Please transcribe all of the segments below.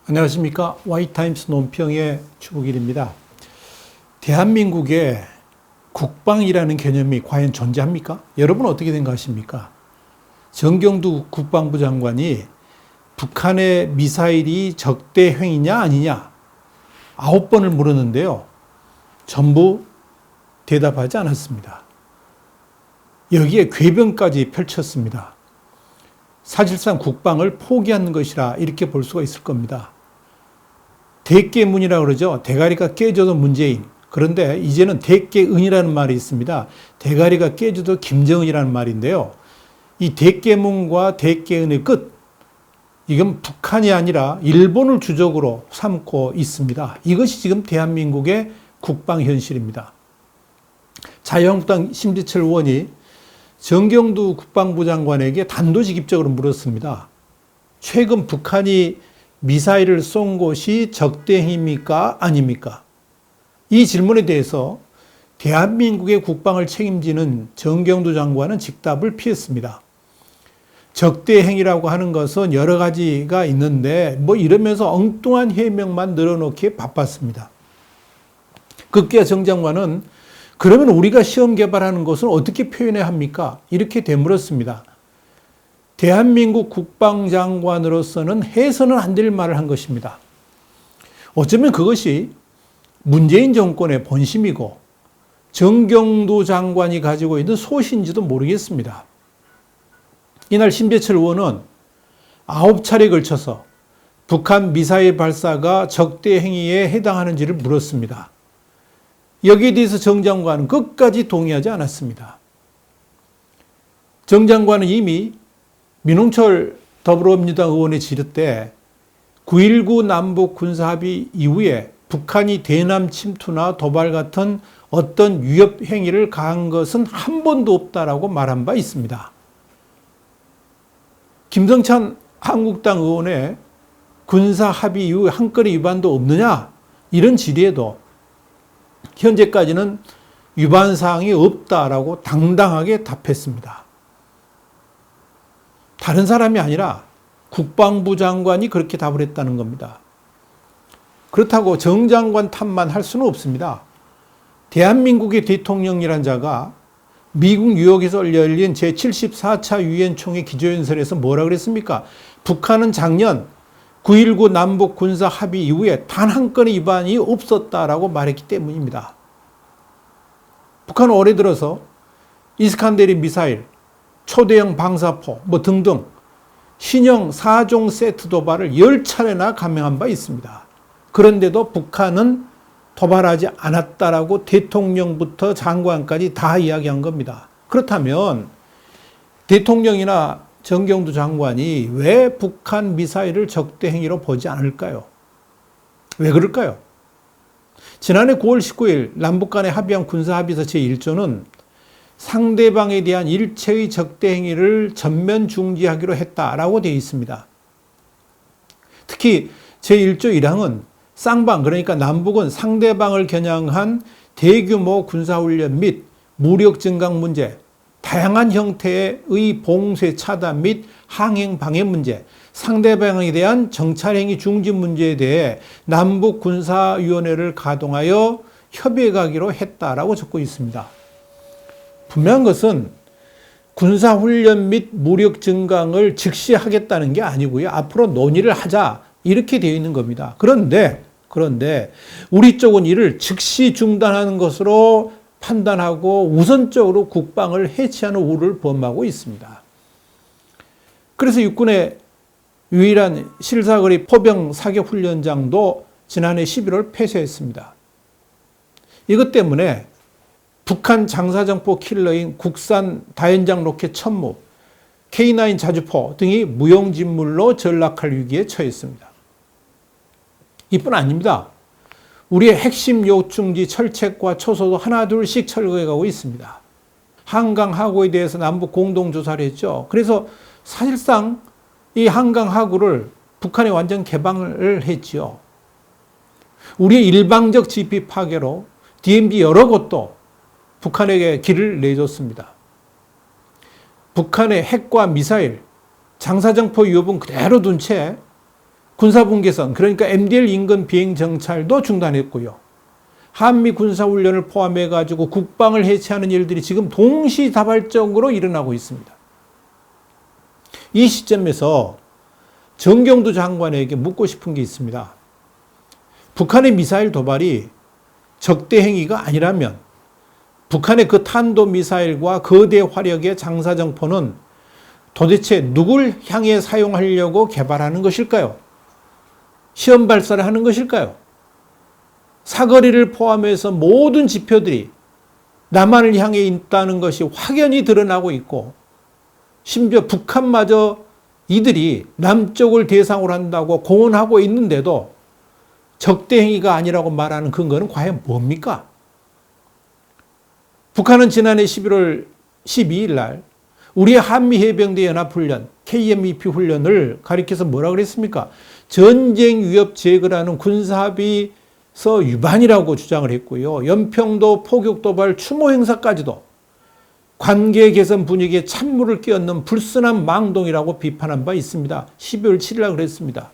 안녕하십니까. 와이타임스 논평의 추국일입니다. 대한민국에 국방이라는 개념이 과연 존재합니까? 여러분 어떻게 생각하십니까? 정경두 국방부 장관이 북한의 미사일이 적대 행위냐 아니냐 9번을 물었는데요. 전부 대답하지 않았습니다. 여기에 궤변까지 펼쳤습니다. 사실상 국방을 포기하는 것이라 이렇게 볼 수가 있을 겁니다. 대깨문이라고 그러죠. 대가리가 깨져도 문재인. 그런데 이제는 대깨은이라는 말이 있습니다. 대가리가 깨져도 김정은이라는 말인데요. 이 대깨문과 대깨은의 끝, 이건 북한이 아니라 일본을 주적으로 삼고 있습니다. 이것이 지금 대한민국의 국방 현실입니다. 자유한국당 심재철 의원이 정경두 국방부 장관에게 단도직입적으로 물었습니다. 최근 북한이 미사일을 쏜 곳이 적대행위입니까? 아닙니까? 이 질문에 대해서 대한민국의 국방을 책임지는 정경두 장관은 즉답을 피했습니다. 적대행위라고 하는 것은 여러 가지가 있는데 이러면서 엉뚱한 해명만 늘어놓기에 바빴습니다. 급기야 정 장관은 그러면 우리가 시험 개발하는 것은 어떻게 표현해야 합니까? 이렇게 되물었습니다. 대한민국 국방장관으로서는 해서는 안 될 말을 한 것입니다. 어쩌면 그것이 문재인 정권의 본심이고 정경두 장관이 가지고 있는 소신지도 모르겠습니다. 이날 심재철 의원은 9차례에 걸쳐서 북한 미사일 발사가 적대 행위에 해당하는지를 물었습니다. 여기에 대해서 정 장관은 끝까지 동의하지 않았습니다. 정 장관은 이미 민홍철 더불어민주당 의원의 질의 때 9.19 남북 군사합의 이후에 북한이 대남 침투나 도발 같은 어떤 위협 행위를 가한 것은 한 번도 없다라고 말한 바 있습니다. 김성찬 한국당 의원의 군사합의 이후 한 건의 위반도 없느냐 이런 질의에도 현재까지는 위반 사항이 없다라고 당당하게 답했습니다. 다른 사람이 아니라 국방부 장관이 그렇게 답을 했다는 겁니다. 그렇다고 정 장관 탓만 할 수는 없습니다. 대한민국의 대통령이란 자가 미국 뉴욕에서 열린 제74차 유엔 총회 기조연설에서 뭐라 그랬습니까? 북한은 작년 9.19 남북 군사 합의 이후에 단 한 건의 위반이 없었다라고 말했기 때문입니다. 북한은 올해 들어서 이스칸데르 미사일, 초대형 방사포 등등 신형 4종 세트 도발을 10차례나 감행한 바 있습니다. 그런데도 북한은 도발하지 않았다라고 대통령부터 장관까지 다 이야기한 겁니다. 그렇다면 대통령이나 정경두 장관이 왜 북한 미사일을 적대 행위로 보지 않을까요? 왜 그럴까요? 지난해 9월 19일 남북 간에 합의한 군사합의서 제1조는 상대방에 대한 일체의 적대 행위를 전면 중지하기로 했다라고 되어 있습니다. 특히 제1조 1항은 쌍방, 그러니까 남북은 상대방을 겨냥한 대규모 군사훈련 및 무력 증강 문제, 다양한 형태의 봉쇄 차단 및 항행 방해 문제, 상대방에 대한 정찰행위 중지 문제에 대해 남북군사위원회를 가동하여 협의해 가기로 했다라고 적고 있습니다. 분명한 것은 군사훈련 및 무력 증강을 즉시 하겠다는 게 아니고요. 앞으로 논의를 하자 이렇게 되어 있는 겁니다. 그런데 우리 쪽은 이를 즉시 중단하는 것으로 판단하고 우선적으로 국방을 해치하는 우를 범하고 있습니다. 그래서 육군의 유일한 실사거리 포병 사격 훈련장도 지난해 11월 폐쇄했습니다. 이것 때문에 북한 장사정포 킬러인 국산 다연장 로켓 천무, K9 자주포 등이 무용지물로 전락할 위기에 처했습니다. 이뿐 아닙니다. 우리의 핵심 요충지 철책과 초소도 하나둘씩 철거해가고 있습니다. 한강 하구에 대해서 남북 공동조사를 했죠. 그래서 사실상 이 한강 하구를 북한에 완전 개방을 했죠. 우리의 일방적 지피 파괴로 DMZ 여러 곳도 북한에게 길을 내줬습니다. 북한의 핵과 미사일, 장사정포 위협은 그대로 둔 채 군사분계선, 그러니까 MDL 인근 비행 정찰도 중단했고요. 한미 군사훈련을 포함해가지고 국방을 해체하는 일들이 지금 동시다발적으로 일어나고 있습니다. 이 시점에서 정경두 장관에게 묻고 싶은 게 있습니다. 북한의 미사일 도발이 적대 행위가 아니라면 북한의 그 탄도미사일과 거대 화력의 장사정포는 도대체 누굴 향해 사용하려고 개발하는 것일까요? 시험 발사를 하는 것일까요? 사거리를 포함해서 모든 지표들이 남한을 향해 있다는 것이 확연히 드러나고 있고, 심지어 북한마저 이들이 남쪽을 대상으로 한다고 공언하고 있는데도 적대 행위가 아니라고 말하는 근거는 과연 뭡니까? 북한은 지난해 11월 12일 날 우리의 한미해병대 연합훈련 KMEP 훈련을 가리켜서 뭐라 그랬습니까? 전쟁 위협 제거라는 군사합의서 위반이라고 주장을 했고요. 연평도 포격 도발 추모 행사까지도 관계 개선 분위기에 찬물을 끼얹는 불순한 망동이라고 비판한 바 있습니다. 12월 7일 날 그랬습니다.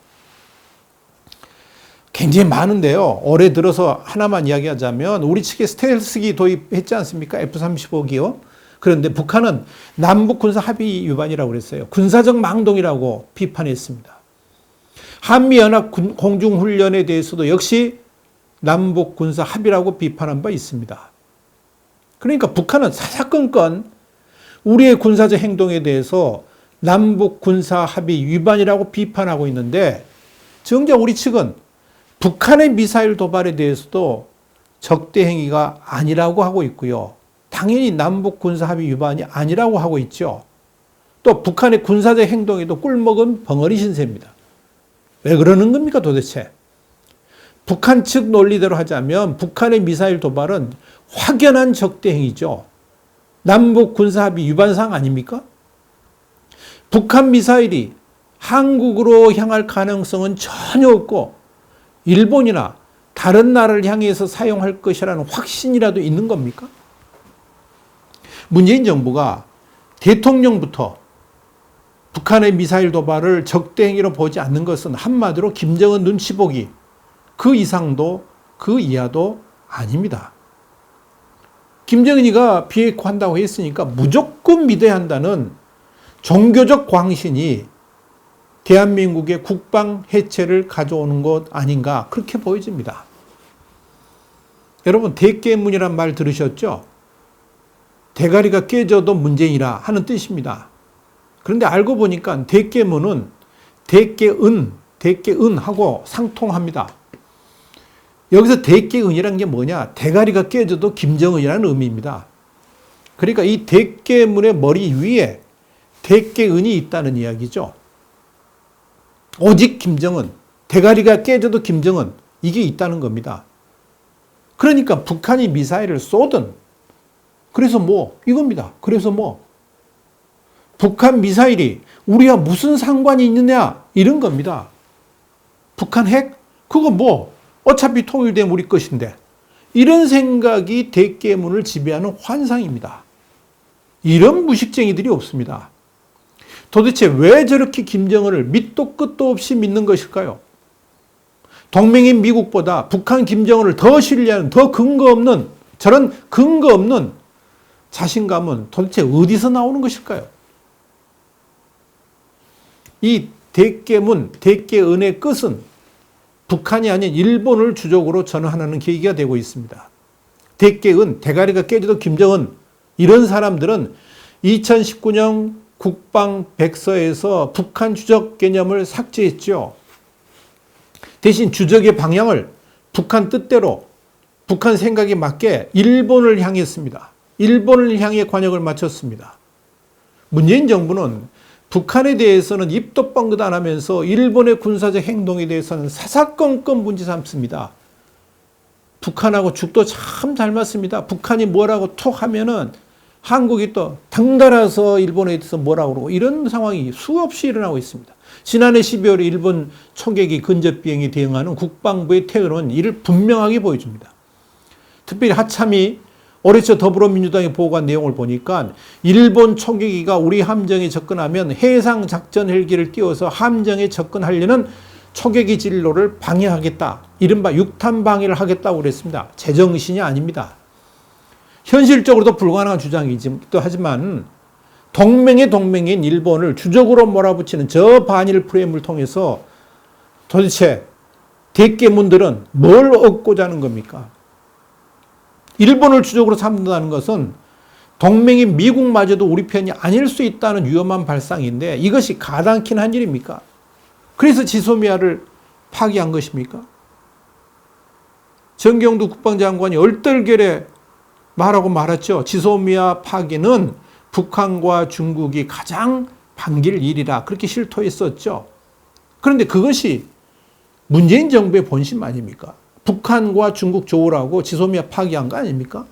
굉장히 많은데요. 올해 들어서 하나만 이야기하자면 우리 측에 스텔스기 도입했지 않습니까? F-35기요. 그런데 북한은 남북 군사 합의 위반이라고 그랬어요. 군사적 망동이라고 비판했습니다. 한미연합 공중훈련에 대해서도 역시 남북 군사 합의라고 비판한 바 있습니다. 그러니까 북한은 사사건건 우리의 군사적 행동에 대해서 남북 군사 합의 위반이라고 비판하고 있는데, 정작 우리 측은 북한의 미사일 도발에 대해서도 적대 행위가 아니라고 하고 있고요. 당연히 남북 군사 합의 위반이 아니라고 하고 있죠. 또 북한의 군사적 행동에도 꿀먹은 벙어리 신세입니다. 왜 그러는 겁니까 도대체? 북한 측 논리대로 하자면 북한의 미사일 도발은 확연한 적대 행위죠. 남북 군사 합의 위반사항 아닙니까? 북한 미사일이 한국으로 향할 가능성은 전혀 없고 일본이나 다른 나라를 향해서 사용할 것이라는 확신이라도 있는 겁니까? 문재인 정부가 대통령부터 북한의 미사일 도발을 적대 행위로 보지 않는 것은 한마디로 김정은 눈치 보기, 그 이상도 그 이하도 아닙니다. 김정은이가 비핵화한다고 했으니까 무조건 믿어야 한다는 종교적 광신이 대한민국의 국방 해체를 가져오는 것 아닌가, 그렇게 보여집니다. 여러분, 대깨문이란 말 들으셨죠? 대가리가 깨져도 문재인이라 하는 뜻입니다. 그런데 알고 보니까 대깨문은 대깨은하고 상통합니다. 여기서 대깨은이란 게 뭐냐? 대가리가 깨져도 김정은이라는 의미입니다. 그러니까 이 대깨문의 머리 위에 대깨은이 있다는 이야기죠. 오직 김정은, 대가리가 깨져도 김정은, 이게 있다는 겁니다. 그러니까 북한이 미사일을 쏘든, 그래서 뭐 이겁니다. 그래서 뭐 북한 미사일이 우리와 무슨 상관이 있느냐, 이런 겁니다. 북한 핵? 그거 뭐 어차피 통일되면 우리 것인데, 이런 생각이 대깨문을 지배하는 환상입니다. 이런 무식쟁이들이 없습니다. 도대체 왜 저렇게 김정은을 밑도 끝도 없이 믿는 것일까요? 동맹인 미국보다 북한 김정은을 더 신뢰하는, 더 근거 없는, 저런 근거 없는 자신감은 도대체 어디서 나오는 것일까요? 이 대깨문, 대깨은의 끝은 북한이 아닌 일본을 주적으로 전환하는 계기가 되고 있습니다. 대깨은, 대가리가 깨져도 김정은, 이런 사람들은 2019년 국방백서에서 북한 주적 개념을 삭제했죠. 대신 주적의 방향을 북한 뜻대로, 북한 생각에 맞게 일본을 향했습니다. 일본을 향해 관역을 맞췄습니다. 문재인 정부는 북한에 대해서는 입도 뻥긋 안 하면서 일본의 군사적 행동에 대해서는 사사건건 문제 삼습니다. 북한하고 죽도 참 잘 맞습니다. 북한이 뭐라고 톡 하면은 한국이 또 덩달아서 일본에 대해서 뭐라고 그러고, 이런 상황이 수없이 일어나고 있습니다. 지난해 12월에 일본 초계기 근접 비행에 대응하는 국방부의 태도는 이를 분명하게 보여줍니다. 특별히 하참이 올해 초 더불어민주당이 보고한 내용을 보니까 일본 초계기가 우리 함정에 접근하면 해상 작전 헬기를 띄워서 함정에 접근하려는 초계기 진로를 방해하겠다. 이른바 육탄 방해를 하겠다고 그랬습니다. 제정신이 아닙니다. 현실적으로도 불가능한 주장이기도 하지만 동맹의 동맹인 일본을 주적으로 몰아붙이는 저 반일 프레임을 통해서 도대체 대깨문들은 뭘 얻고자 하는 겁니까? 일본을 주적으로 삼는다는 것은 동맹인 미국마저도 우리 편이 아닐 수 있다는 위험한 발상인데 이것이 가당키는 한 일입니까? 그래서 지소미아를 파기한 것입니까? 정경두 국방장관이 얼떨결에 말하고 말았죠. 지소미아 파기는 북한과 중국이 가장 반길 일이라 그렇게 실토했었죠. 그런데 그것이 문재인 정부의 본심 아닙니까? 북한과 중국 조우라고 지소미아 파기한 거 아닙니까?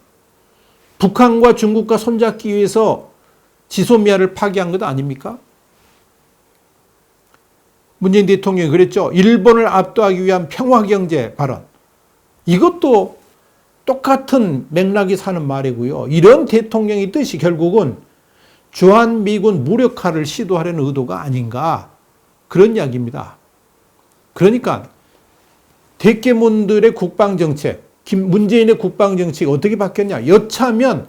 북한과 중국과 손잡기 위해서 지소미아를 파기한 것 아닙니까? 문재인 대통령이 그랬죠. 일본을 압도하기 위한 평화경제 발언. 이것도 똑같은 맥락이 사는 말이고요. 이런 대통령의 뜻이 결국은 주한미군 무력화를 시도하려는 의도가 아닌가 그런 이야기입니다. 그러니까 대깨문들의 국방정책, 문재인의 국방정책이 어떻게 바뀌었냐. 여차하면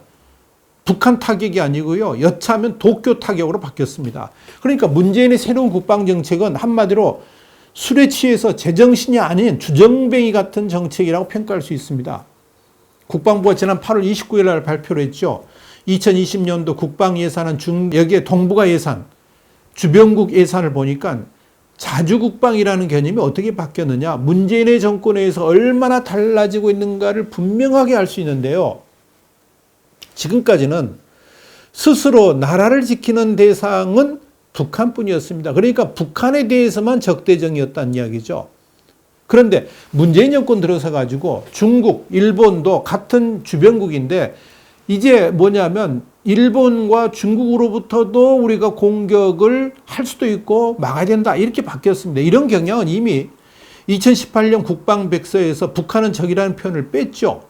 북한 타격이 아니고요. 여차하면 도쿄 타격으로 바뀌었습니다. 그러니까 문재인의 새로운 국방정책은 한마디로 술에 취해서 제정신이 아닌 주정뱅이 같은 정책이라고 평가할 수 있습니다. 국방부가 지난 8월 29일 날 발표를 했죠. 2020년도 국방예산은 여기에 동북아 예산, 주변국 예산을 보니까 자주국방이라는 개념이 어떻게 바뀌었느냐. 문재인의 정권에서 얼마나 달라지고 있는가를 분명하게 알 수 있는데요. 지금까지는 스스로 나라를 지키는 대상은 북한뿐이었습니다. 그러니까 북한에 대해서만 적대정이었다는 이야기죠. 그런데 문재인 정권 들어서 가지고 중국, 일본도 같은 주변국인데 이제 뭐냐면 일본과 중국으로부터도 우리가 공격을 할 수도 있고 막아야 된다 이렇게 바뀌었습니다. 이런 경향은 이미 2018년 국방백서에서 북한은 적이라는 표현을 뺐죠.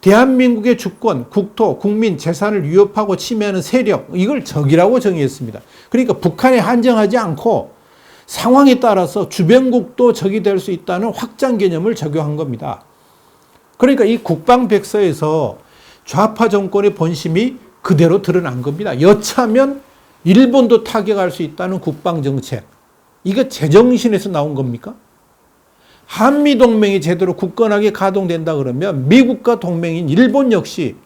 대한민국의 주권, 국토, 국민, 재산을 위협하고 침해하는 세력 이걸 적이라고 정의했습니다. 그러니까 북한에 한정하지 않고 상황에 따라서 주변국도 적이 될 수 있다는 확장 개념을 적용한 겁니다. 그러니까 이 국방백서에서 좌파 정권의 본심이 그대로 드러난 겁니다. 여차하면 일본도 타격할 수 있다는 국방정책. 이거 제정신에서 나온 겁니까? 한미동맹이 제대로 굳건하게 가동된다 그러면 미국과 동맹인 일본 역시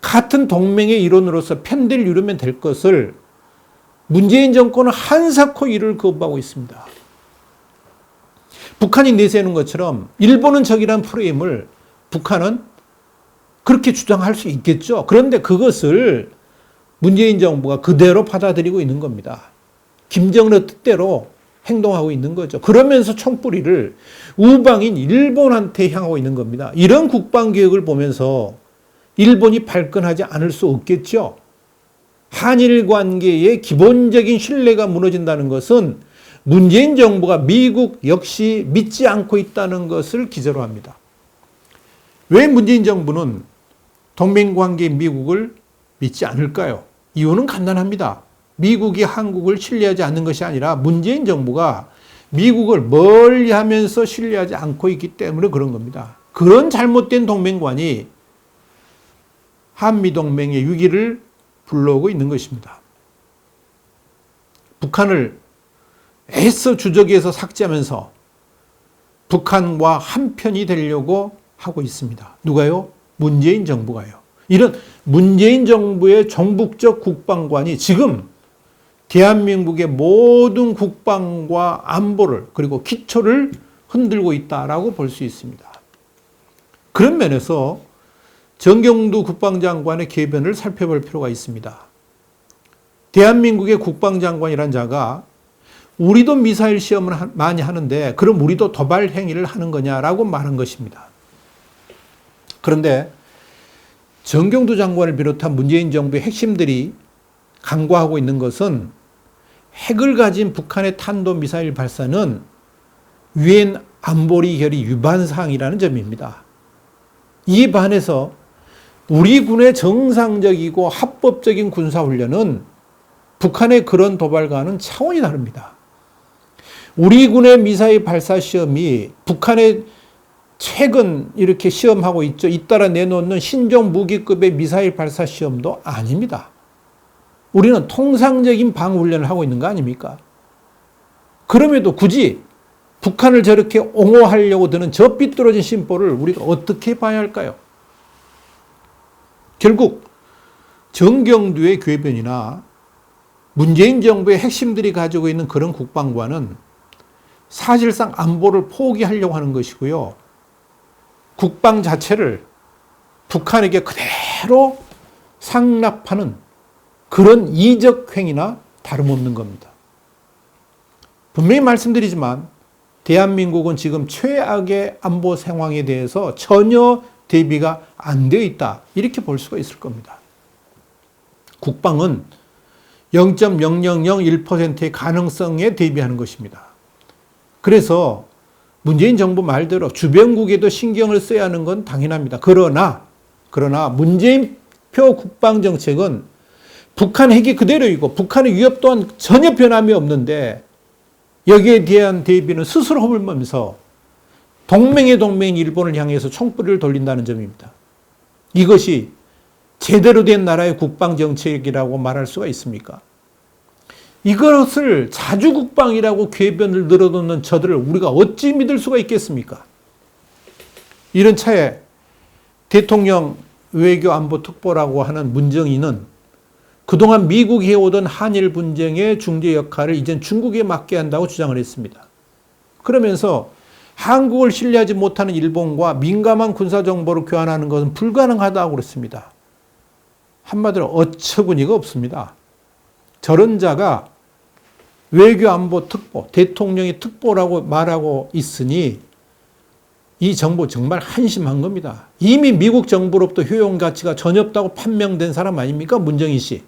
같은 동맹의 일원으로서 편대를 이루면 될 것을 문재인 정권은 한사코 이를 거부하고 있습니다. 북한이 내세우는 것처럼 일본은 적이라는 프레임을 북한은 그렇게 주장할 수 있겠죠. 그런데 그것을 문재인 정부가 그대로 받아들이고 있는 겁니다. 김정은의 뜻대로 행동하고 있는 거죠. 그러면서 총뿌리를 우방인 일본한테 향하고 있는 겁니다. 이런 국방개혁을 보면서 일본이 발끈하지 않을 수 없겠죠. 한일 관계의 기본적인 신뢰가 무너진다는 것은 문재인 정부가 미국 역시 믿지 않고 있다는 것을 기저로 합니다. 왜 문재인 정부는 동맹관계인 미국을 믿지 않을까요? 이유는 간단합니다. 미국이 한국을 신뢰하지 않는 것이 아니라 문재인 정부가 미국을 멀리하면서 신뢰하지 않고 있기 때문에 그런 겁니다. 그런 잘못된 동맹관이 한미동맹의 위기를 불러오고 있는 것입니다. 북한을 애써 주저기에서 삭제하면서 북한과 한편이 되려고 하고 있습니다. 누가요? 문재인 정부가요. 이런 문재인 정부의 종북적 국방관이 지금 대한민국의 모든 국방과 안보를 그리고 기초를 흔들고 있다라고 볼 수 있습니다. 그런 면에서 정경두 국방장관의 궤변을 살펴볼 필요가 있습니다. 대한민국의 국방장관이란 자가 우리도 미사일 시험을 많이 하는데 그럼 우리도 도발 행위를 하는 거냐라고 말한 것입니다. 그런데 정경두 장관을 비롯한 문재인 정부의 핵심들이 강구하고 있는 것은 핵을 가진 북한의 탄도미사일 발사는 유엔 안보리 결의 위반 사항이라는 점입니다. 이에 반해서 우리 군의 정상적이고 합법적인 군사훈련은 북한의 그런 도발과는 차원이 다릅니다. 우리 군의 미사일 발사 시험이 북한의 최근 이렇게 시험하고 있죠. 잇따라 내놓는 신종 무기급의 미사일 발사 시험도 아닙니다. 우리는 통상적인 방어훈련을 하고 있는 거 아닙니까? 그럼에도 굳이 북한을 저렇게 옹호하려고 드는 저 삐뚤어진 심보를 우리가 어떻게 봐야 할까요? 결국 정경두의 궤변이나 문재인 정부의 핵심들이 가지고 있는 그런 국방관은 사실상 안보를 포기하려고 하는 것이고요. 국방 자체를 북한에게 그대로 상납하는 그런 이적 행위나 다름없는 겁니다. 분명히 말씀드리지만 대한민국은 지금 최악의 안보 상황에 대해서 전혀 대비가 안 되어 있다. 이렇게 볼 수가 있을 겁니다. 국방은 0.0001%의 가능성에 대비하는 것입니다. 그래서 문재인 정부 말대로 주변국에도 신경을 써야 하는 건 당연합니다. 그러나 문재인표 국방정책은 북한 핵이 그대로이고 북한의 위협 또한 전혀 변함이 없는데 여기에 대한 대비는 스스로 허물면서 동맹의 동맹인 일본을 향해서 총불을 돌린다는 점입니다. 이것이 제대로 된 나라의 국방정책이라고 말할 수가 있습니까? 이것을 자주국방이라고 궤변을 늘어놓는 저들을 우리가 어찌 믿을 수가 있겠습니까? 이런 차에 대통령 외교안보특보라고 하는 문정인은 그동안 미국이 해오던 한일 분쟁의 중재 역할을 이젠 중국에 맡게 한다고 주장을 했습니다. 그러면서 한국을 신뢰하지 못하는 일본과 민감한 군사정보를 교환하는 것은 불가능하다고 그랬습니다. 한마디로 어처구니가 없습니다. 저런 자가 외교안보특보, 대통령의 특보라고 말하고 있으니 이 정부 정말 한심한 겁니다. 이미 미국 정부로부터 효용 가치가 전혀 없다고 판명된 사람 아닙니까? 문정인 씨.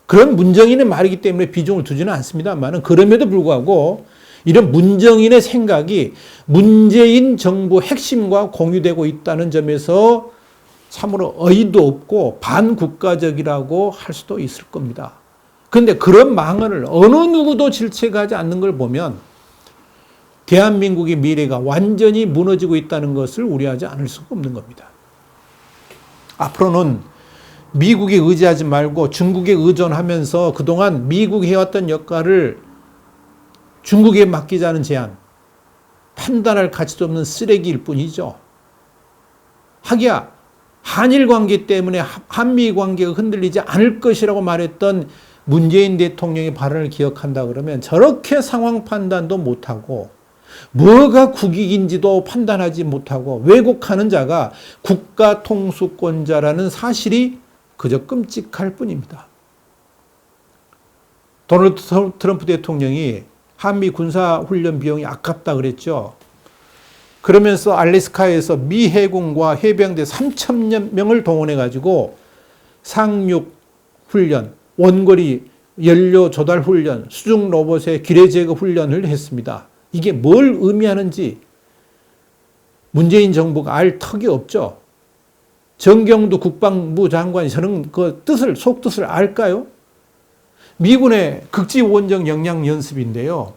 그런 문정인의 말이기 때문에 비중을 두지는 않습니다만 그럼에도 불구하고 이런 문정인의 생각이 문재인 정부 핵심과 공유되고 있다는 점에서 참으로 어이도 없고 반국가적이라고 할 수도 있을 겁니다. 그런데 그런 망언을 어느 누구도 질책하지 않는 걸 보면 대한민국의 미래가 완전히 무너지고 있다는 것을 우려하지 않을 수가 없는 겁니다. 앞으로는 미국에 의지하지 말고 중국에 의존하면서 그동안 미국이 해왔던 역할을 중국에 맡기자는 제안, 판단할 가치도 없는 쓰레기일 뿐이죠. 하기야 한일 관계 때문에 한미 관계가 흔들리지 않을 것이라고 말했던 문재인 대통령의 발언을 기억한다 그러면 저렇게 상황 판단도 못하고 뭐가 국익인지도 판단하지 못하고 왜곡하는 자가 국가 통수권자라는 사실이 그저 끔찍할 뿐입니다. 도널드 트럼프 대통령이 한미 군사훈련 비용이 아깝다 그랬죠. 그러면서 알래스카에서 미 해군과 해병대 3,000여 명을 동원해가지고 상륙 훈련, 원거리 연료 조달 훈련, 수중 로봇의 기뢰 제거 훈련을 했습니다. 이게 뭘 의미하는지 문재인 정부가 알 턱이 없죠. 정경두 국방부 장관이 저는 그 뜻을, 속뜻을 알까요? 미군의 극지원정 역량 연습인데요.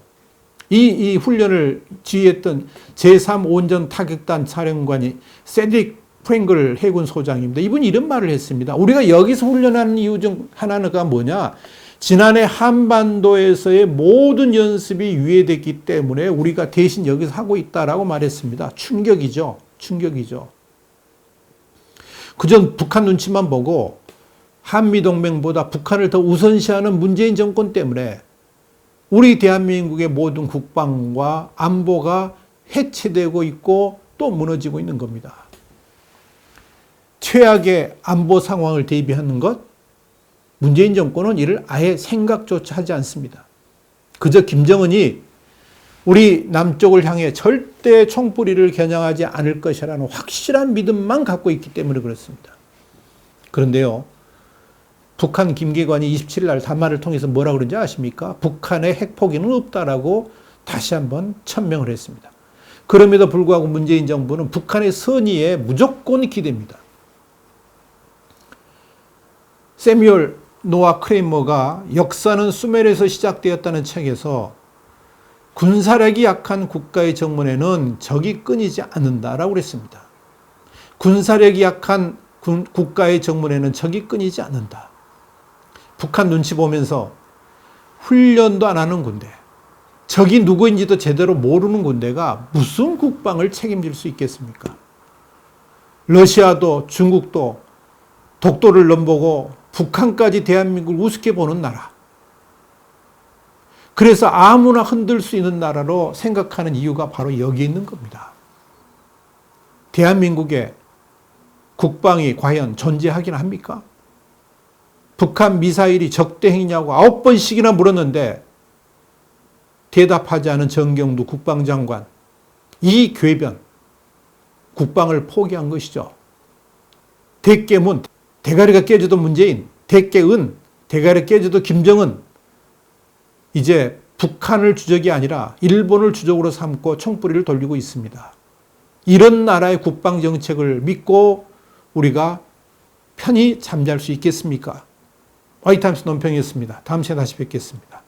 이 훈련을 지휘했던 제3온전 타격단 사령관이 세딕 프랭글 해군 소장입니다. 이분이 이런 말을 했습니다. 우리가 여기서 훈련하는 이유 중 하나가 뭐냐? 지난해 한반도에서의 모든 연습이 유예됐기 때문에 우리가 대신 여기서 하고 있다라고 말했습니다. 충격이죠. 충격이죠. 그전 북한 눈치만 보고 한미동맹보다 북한을 더 우선시하는 문재인 정권 때문에 우리 대한민국의 모든 국방과 안보가 해체되고 있고 또 무너지고 있는 겁니다. 최악의 안보 상황을 대비하는 것, 문재인 정권은 이를 아예 생각조차 하지 않습니다. 그저 김정은이 우리 남쪽을 향해 절대 총뿌리를 겨냥하지 않을 것이라는 확실한 믿음만 갖고 있기 때문에 그렇습니다. 그런데요, 북한 김계관이 27일 날 담화를 통해서 뭐라 그런지 아십니까? 북한의 핵포기는 없다라고 다시 한번 천명을 했습니다. 그럼에도 불구하고 문재인 정부는 북한의 선의에 무조건 기댑니다. 세뮤얼 노아 크레이머가 역사는 수멜에서 시작되었다는 책에서 군사력이 약한 국가의 정문에는 적이 끊이지 않는다라고 그랬습니다. 군사력이 약한 국가의 정문에는 적이 끊이지 않는다. 북한 눈치 보면서 훈련도 안 하는 군대, 적이 누구인지도 제대로 모르는 군대가 무슨 국방을 책임질 수 있겠습니까? 러시아도 중국도 독도를 넘보고 북한까지 대한민국을 우습게 보는 나라. 그래서 아무나 흔들 수 있는 나라로 생각하는 이유가 바로 여기 있는 겁니다. 대한민국의 국방이 과연 존재하긴 합니까? 북한 미사일이 적대 행위냐고 9번씩이나 물었는데 대답하지 않은 정경두 국방장관, 이 궤변, 국방을 포기한 것이죠. 대깨문, 대가리가 깨져도 문재인, 대깨은, 대가리 깨져도 김정은, 이제 북한을 주적이 아니라 일본을 주적으로 삼고 총뿌리를 돌리고 있습니다. 이런 나라의 국방 정책을 믿고 우리가 편히 잠잘 수 있겠습니까? 화이트함스 논평이었습니다. 다음 시간에 다시 뵙겠습니다.